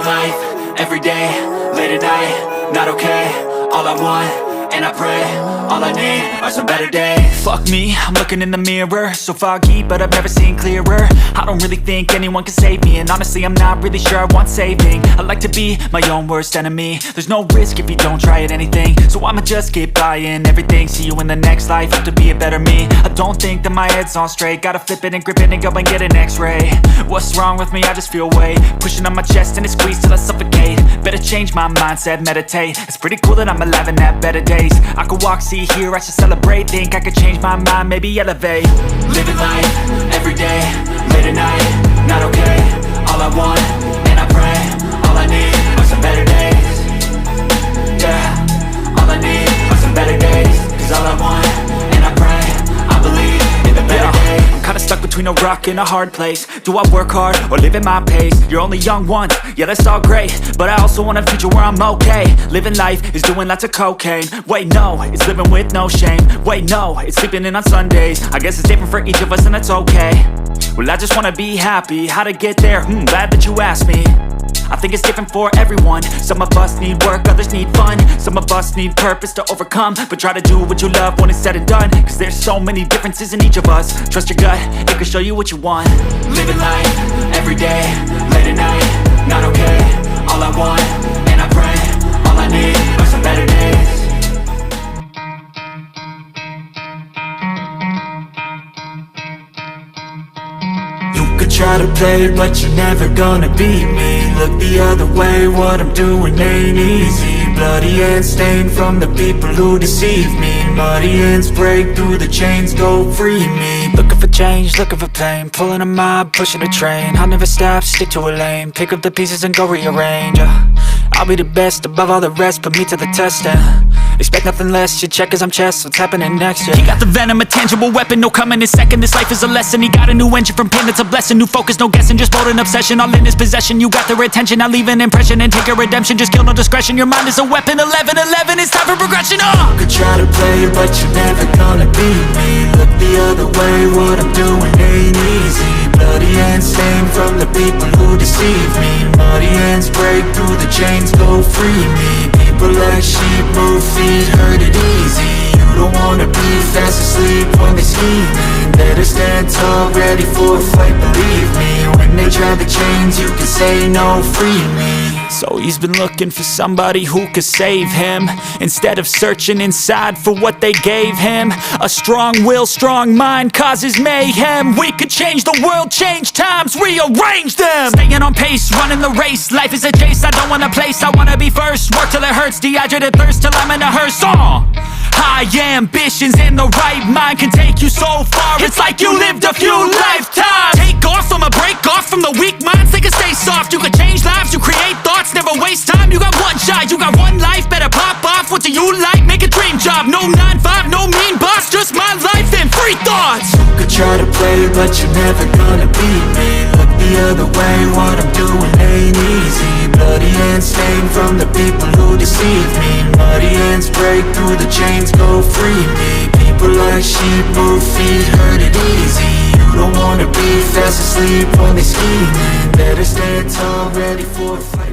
life, every day, late at night, not okay. All I want, and I pray, all I need are some better days. Fuck me, I'm looking in the mirror, so foggy, but I've never seen clearer. I don't really think anyone can save me, and honestly I'm not really sure I want saving. I like to be my own worst enemy. There's no risk if you don't try at anything, so I'ma just keep buying everything. See you in the next life, have to be a better me. I don't think that my head's on straight, gotta flip it and grip it and go and get an x-ray. What's wrong with me? I just feel weight pushing on my chest and it squeezes till I suffocate. Better change my mindset, meditate. It's pretty cool that I'm alive and have better days. I could walk, see, hear, I should celebrate. Think I could change my mind, maybe elevate. Living life, every day, late at night, not okay. All I want, and I pray, all I need are some better days. Yeah, all I need are some better days. Cause all I want, and I pray, I believe in the better days. I'm kinda stuck between a rock and a hard place. Do I work hard or live at my pace? You're only young once, yeah that's all great, but I also want a future where I'm okay. Living life is doing lots of cocaine. Wait no, it's living with no shame. Wait no, it's sleeping in on Sundays. I guess it's different for each of us and that's okay. Well I just wanna be happy, how to get there? Glad that you asked me. I think it's different for everyone. Some of us need work, others need fun. Some of us need purpose to overcome. But try to do what you love when it's said and done. Cause there's so many differences in each of us. Trust your gut, it can show you what you want. Living life, every day, late at night, not okay. All I want, and I pray, all I need are some better days. Try to play, but you're never gonna beat me. Look the other way, what I'm doing ain't easy. Bloody hands stained from the people who deceive me. Muddy hands break through the chains, go free me. Looking for change, looking for pain. Pulling a mob, pushing a train. I'll never stop, stick to a lane. Pick up the pieces and go rearrange. I'll be the best above all the rest, put me to the test and expect nothing less, you check as I'm chess, what's happening next, yeah. He got the venom, a tangible weapon, no coming in second. This life is a lesson, he got a new engine from pain, that's a blessing. New focus, no guessing, just bold and obsession. All in his possession, you got their attention. I'll leave an impression and take a redemption. Just kill, no discretion, your mind is a weapon. 11-11, it's time for progression, You could try to play, but you're never gonna beat me. Look the other way, what I'm doing ain't easy. Bloody hands stained from the people who deceive me. Muddy hands break through the chains, go free me. People like sheep move feet, hurt it easy. You don't wanna be fast asleep when they scheming. Better stand tall, ready for a fight, believe me. When they try the chains, you can say no, free me. So he's been looking for somebody who could save him, instead of searching inside for what they gave him. A strong will, strong mind causes mayhem. We could change the world, change times, rearrange them. Staying on pace, running the race. Life is a chase, I don't want a place, I wanna be first. Work till it hurts, dehydrated thirst till I'm in a hearse. High ambitions in the right mind can take you so far. It's like you lived a few lifetimes. Take off from a break off from the weak minds, they can stay soft. You can change lives, you create thoughts, never waste time. You got one shot, you got one life, better pop off. What do you like? Make a dream job. No 9-5, no mean boss, just my life and free thoughts. You could try to play, but you're never gonna beat me. Look the other way, what I'm doing ain't easy. Bloody hands stained from the people who deceive me. Muddy hands break through the chains, go free me. People like sheep move feet, hurt it easy. You don't wanna be fast asleep when they scheming. Better stand tall, ready for a fight.